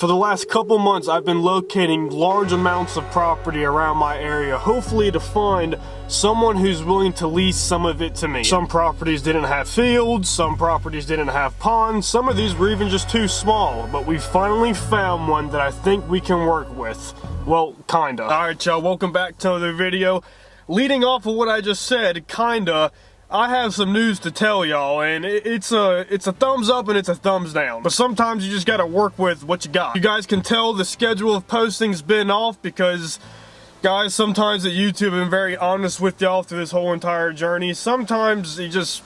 For the last couple months, I've been locating large amounts of property around my area, hopefully to find someone who's willing to lease some of it to me. Some properties didn't have fields, some properties didn't have ponds, some of these were even just too small, but we finally found one that I think we can work with. Well, kinda. Alright y'all, welcome back to another video. Leading off of what I just said, kinda, I have some news to tell y'all, and it's a thumbs up and it's a thumbs down. But sometimes you just gotta work with what you got. You guys can tell the schedule of posting's been off because, guys, sometimes at YouTube I've been very honest with y'all through this whole entire journey. Sometimes it's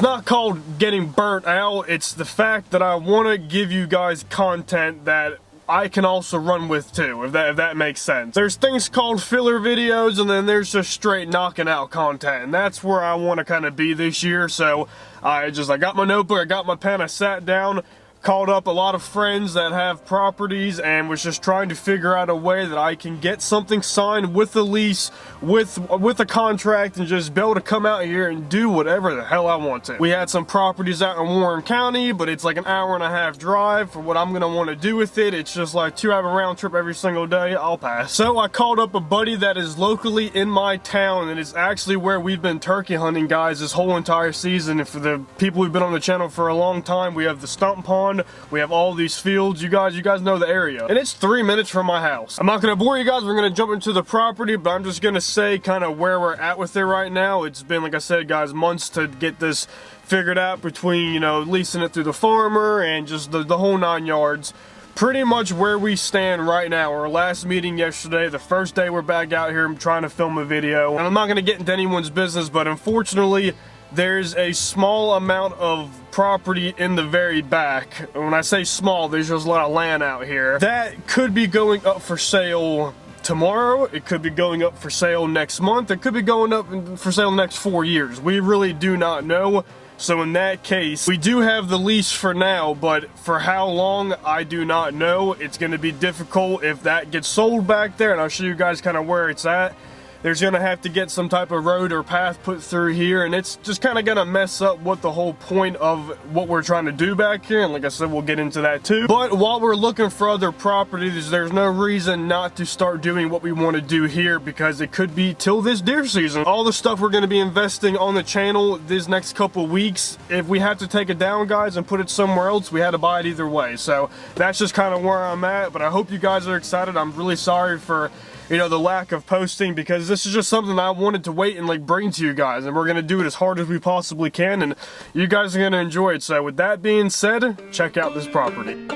not called getting burnt out, it's the fact that I want to give you guys content that I can also run with too, if that makes sense. There's things called filler videos, and then there's just straight knocking out content, and that's where I want to kind of be this year. So I got my notebook, I got my pen, I sat down, called up a lot of friends that have properties, and was just trying to figure out a way that I can get something signed with a lease, with a contract, and just be able to come out here and do whatever the hell I want to. We had some properties out in Warren County, but it's like an hour-and-a-half drive for what I'm gonna want to do with it. It's just like 2-hour round trip every single day. I'll pass. So I called up a buddy that is locally in my town, and it's actually where we've been turkey hunting, guys, this whole entire season. And for the people who've been on the channel for a long time, we have the stump pond. We have all these fields. You guys know the area. And it's 3 minutes from my house. I'm not going to bore you guys. We're going to jump into the property, but I'm just going to say kind of where we're at with it right now. It's been, like I said, guys, months to get this figured out between, you know, leasing it through the farmer and just the whole 9 yards. Pretty much where we stand right now. Our last meeting yesterday, the first day we're back out here, I'm trying to film a video. And I'm not going to get into anyone's business, but unfortunately, there's a small amount of property in the very back. When I say small, there's just a lot of land out here that could be going up for sale tomorrow. It could be going up for sale next month. It could be going up for sale next 4 years. We really do not know. So in that case, we do have the lease for now, but for how long, I do not know. It's going to be difficult if that gets sold back there, and I'll show you guys kind of where it's at. There's going to have to get some type of road or path put through here, and it's just kind of going to mess up what the whole point of what we're trying to do back here, and like I said, we'll get into that too. But while we're looking for other properties, there's no reason not to start doing what we want to do here, because it could be till this deer season. All the stuff we're going to be investing on the channel this next couple weeks, if we have to take it down, guys, and put it somewhere else, we had to buy it either way. So that's just kind of where I'm at, but I hope you guys are excited. I'm really sorry for, you know, the lack of posting, because this is just something I wanted to wait and like bring to you guys, and we're gonna do it as hard as we possibly can, and you guys are gonna enjoy it. So with that being said, check out this property.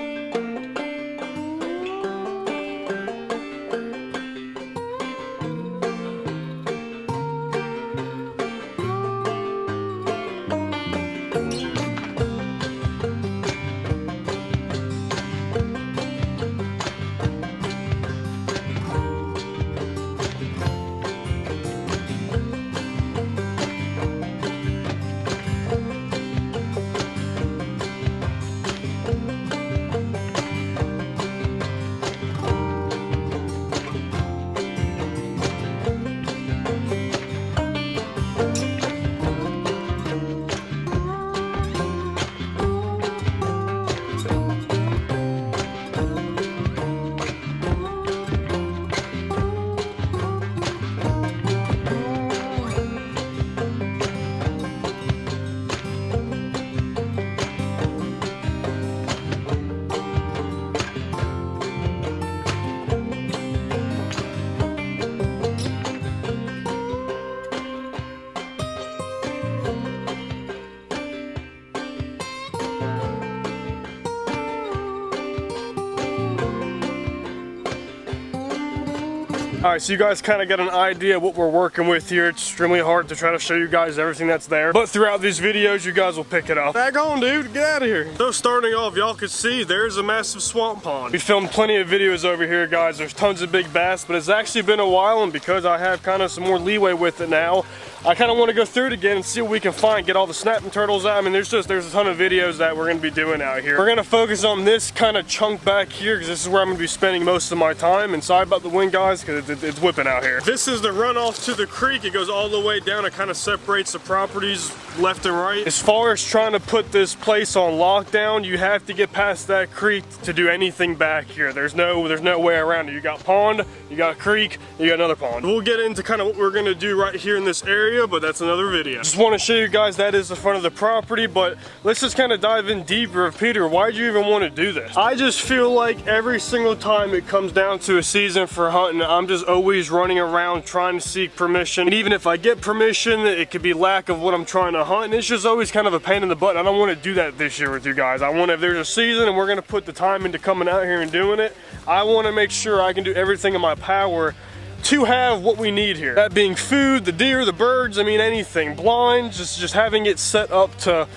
Alright, so you guys kind of get an idea of what we're working with here. It's extremely hard to try to show you guys everything that's there, but throughout these videos, you guys will pick it up. Back on, dude, get out of here. So starting off, y'all can see there's a massive swamp pond. We filmed plenty of videos over here, guys. There's tons of big bass, but it's actually been a while, and because I have kind of some more leeway with it now, I kind of want to go through it again and see what we can find, get all the snapping turtles out. I mean, there's a ton of videos that we're going to be doing out here. We're going to focus on this kind of chunk back here, because this is where I'm going to be spending most of my time. And sorry about the wind, guys, because it's whipping out here. This is the runoff to the creek. It goes all the way down. It kind of separates the properties left and right. As far as trying to put this place on lockdown, you have to get past that creek to do anything back here. There's no way around it. You got pond, you got creek, you got another pond. We'll get into kind of what we're gonna do right here in this area, but that's another video. Just want to show you guys that is the front of the property, but let's just kind of dive in deeper. Peter, why'd you even want to do this? I just feel like every single time it comes down to a season for hunting, I'm just always running around trying to seek permission. And even if I get permission, it could be lack of what I'm trying to hunt, and it's just always kind of a pain in the butt. I don't want to do that this year with you guys. I want to, if there's a season and we're going to put the time into coming out here and doing it, I want to make sure I can do everything in my power to have what we need here. That being food, the deer, the birds, I mean anything. Blinds, just having it set up to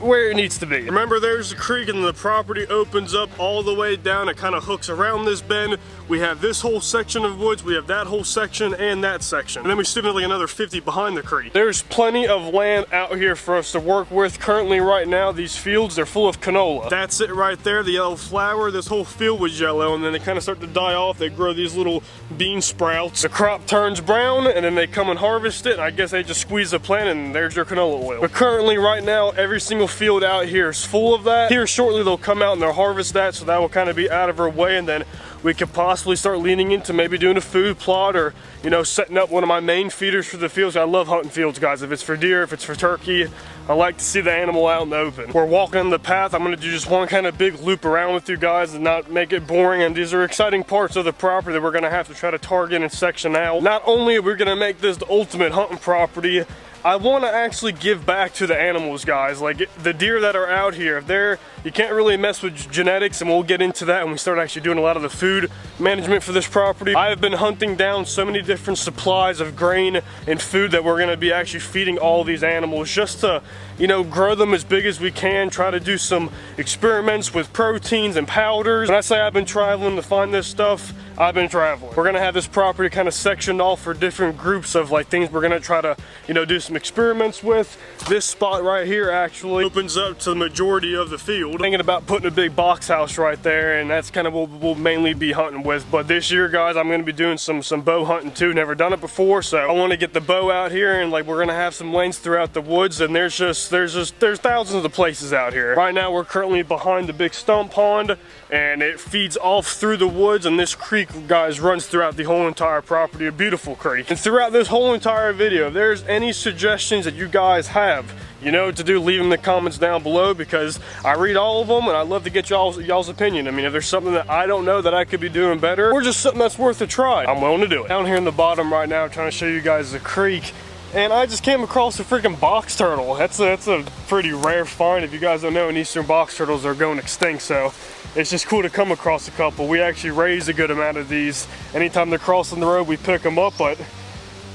where it needs to be. Remember, there's the creek and the property opens up all the way down. It kind of hooks around this bend. We have this whole section of woods, we have that whole section and that section. And then we still have like another 50 behind the creek. There's plenty of land out here for us to work with. Currently right now, these fields, they're full of canola. That's it right there, the yellow flower. This whole field was yellow, and then they kind of start to die off. They grow these little bean sprouts. The crop turns brown, and then they come and harvest it, and I guess they just squeeze the plant, and there's your canola oil. But currently right now, every single field out here is full of that. Here shortly they'll come out and they'll harvest that, so that will kind of be out of our way, and then we could possibly start leaning into maybe doing a food plot, or you know, setting up one of my main feeders for the fields. I love hunting fields, guys. If it's for deer, if it's for turkey, I like to see the animal out in the open. We're walking on the path. I'm gonna do just one kind of big loop around with you guys and not make it boring, and these are exciting parts of the property that we're gonna have to try to target and section out. Not only are we gonna make this the ultimate hunting property, I want to actually give back to the animals, guys. Like the deer that are out here, you can't really mess with genetics, and we'll get into that when we start actually doing a lot of the food management for this property. I have been hunting down so many different supplies of grain and food that we're going to be actually feeding all these animals, just to, you know, grow them as big as we can, try to do some experiments with proteins and powders. When I say I've been traveling to find this stuff, I've been traveling. We're gonna have this property kind of sectioned off for different groups of like things we're gonna try to, you know, do some experiments with. This spot right here actually opens up to the majority of the field. Thinking about putting a big box house right there, and that's kind of what we'll mainly be hunting with. But this year, guys, I'm gonna be doing some bow hunting too. Never done it before, so I want to get the bow out here, and like we're gonna have some lanes throughout the woods, and there's thousands of places out here. Right now, we're currently behind the big stump pond, and it feeds off through the woods, and this creek, guys, runs throughout the whole entire property. A beautiful creek. And throughout this whole entire video, if there's any suggestions that you guys have, you know what to do, leave them in the comments down below, because I read all of them and I love to get y'all's opinion. I mean, if there's something that I don't know that I could be doing better, or just something that's worth a try, I'm willing to do it. Down here in the bottom right now, I'm trying to show you guys the creek, and I just came across a freaking box turtle. That's a pretty rare find. If you guys don't know, in eastern box turtles are going extinct, so it's just cool to come across a couple. We actually raise a good amount of these. Anytime they're crossing the road, we pick them up. But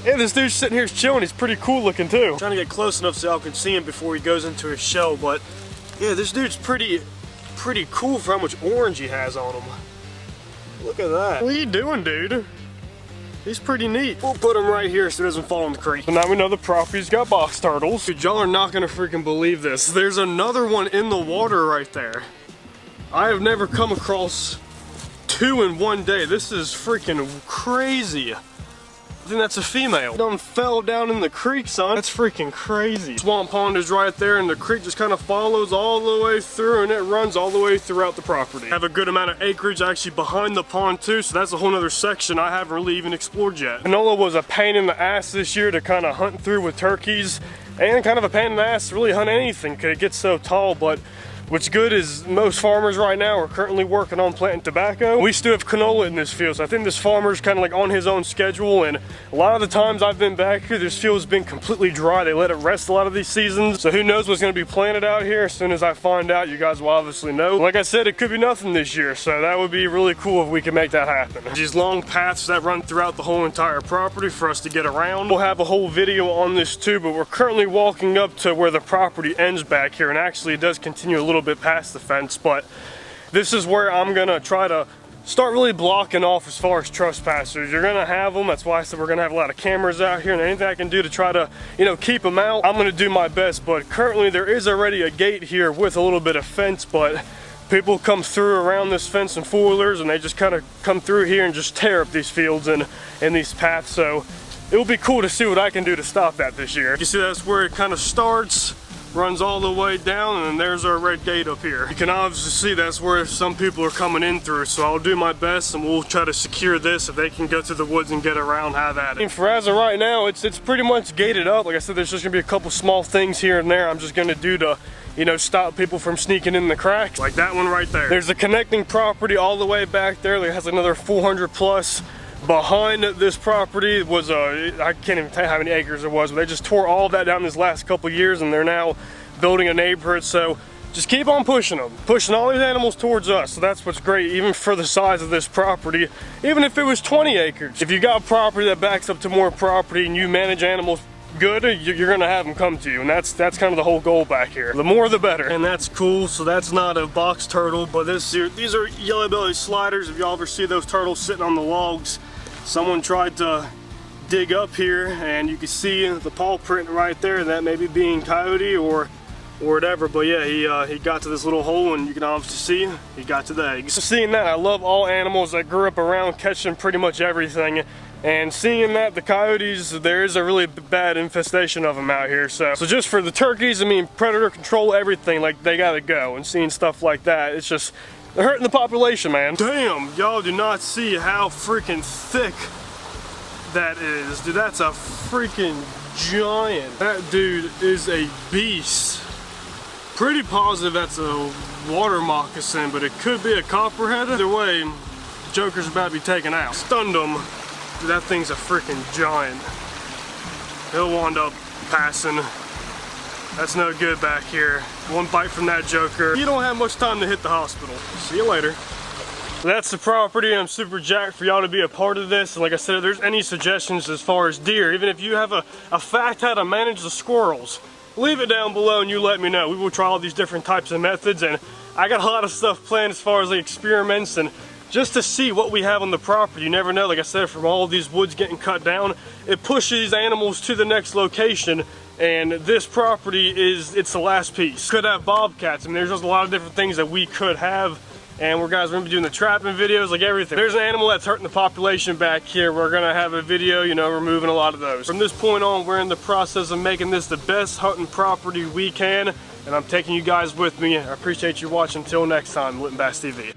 yeah, this dude's sitting here chilling. He's pretty cool looking too. I'm trying to get close enough so y'all can see him before he goes into his shell. But yeah, this dude's pretty cool for how much orange he has on him. Look at that. What are you doing, dude? He's pretty neat. We'll put him right here so he doesn't fall in the creek. So now we know the property's got box turtles. Dude, y'all are not gonna freaking believe this. There's another one in the water right there. I have never come across two in one day. This is freaking crazy. I think that's a female. Done fell down in the creek, son. That's freaking crazy. Swamp pond is right there, and the creek just kind of follows all the way through, and it runs all the way throughout the property. Have a good amount of acreage actually behind the pond too, so that's a whole nother section I haven't really even explored yet. Canola was a pain in the ass this year to kind of hunt through with turkeys, and kind of a pain in the ass to really hunt anything because it gets so tall. But what's good is most farmers right now are currently working on planting tobacco. We still have canola in this field, so I think this farmer's kind of like on his own schedule, and a lot of the times I've been back here, this field's been completely dry. They let it rest a lot of these seasons, so who knows what's going to be planted out here. As soon as I find out, you guys will obviously know. Like I said, it could be nothing this year, so that would be really cool if we can make that happen. These long paths that run throughout the whole entire property for us to get around. We'll have a whole video on this too, but we're currently walking up to where the property ends back here, and actually it does continue a little bit past the fence, but this is where I'm gonna try to start really blocking off as far as trespassers. You're gonna have them. That's why I said we're gonna have a lot of cameras out here, and anything I can do to try to, you know, keep them out, I'm gonna do my best. But currently there is already a gate here with a little bit of fence, but people come through around this fence in four-wheelers, and they just kind of come through here and just tear up these fields and these paths. So it will be cool to see what I can do to stop that this year. You see that's where it kind of starts, runs all the way down, and then there's our red gate up here. You can obviously see that's where some people are coming in through, so I'll do my best and we'll try to secure this. If they can go through the woods and get around, have at it. And for as of right now, it's pretty much gated up. Like I said, there's just gonna be a couple small things here and there I'm just gonna do to, you know, stop people from sneaking in the cracks, like that one right there. There's a connecting property all the way back there that has another 400 plus. Behind this property was I can't even tell you how many acres it was, but they just tore all that down this last couple years, and they're now building a neighborhood. So just keep on pushing them, pushing all these animals towards us. So that's what's great, even for the size of this property. Even if it was 20 acres, if you got property that backs up to more property and you manage animals good, you're gonna have them come to you, and that's kind of the whole goal back here. The more the better. And that's cool. So that's not a box turtle, but these are yellow-bellied sliders. If y'all ever see those turtles sitting on the logs, someone tried to dig up here, and you can see the paw print right there. That may be being coyote or whatever, but yeah, he got to this little hole, and you can obviously see he got to the eggs. So seeing that, I love all animals that grew up around catching pretty much everything. And seeing that the coyotes, there is a really bad infestation of them out here. So just for the turkeys, I mean, predator control, everything, like, they gotta go. And seeing stuff like that, it's just, they're hurting the population, man. Damn, y'all do not see how freaking thick that is. Dude, that's a freaking giant. That dude is a beast. Pretty positive that's a water moccasin, but it could be a copperhead. Either way, Joker's about to be taken out. Stunned him. Dude, that thing's a freaking giant. He'll wind up passing. That's no good back here. One bite from that Joker. You don't have much time to hit the hospital. See you later. That's the property. I'm super jacked for y'all to be a part of this. And like I said, if there's any suggestions as far as deer, even if you have a fact how to manage the squirrels, leave it down below and you let me know. We will try all these different types of methods, and I got a lot of stuff planned as far as the experiments and just to see what we have on the property. You never know, like I said, from all of these woods getting cut down, it pushes these animals to the next location, and this property it's the last piece. Could have bobcats. I mean, there's just a lot of different things that we could have, and we're gonna be doing the trapping videos, like everything. There's an animal that's hurting the population back here. We're gonna have a video, you know, removing a lot of those. From this point on, we're in the process of making this the best hunting property we can, and I'm taking you guys with me. I appreciate you watching. Until next time, Litton Bass TV.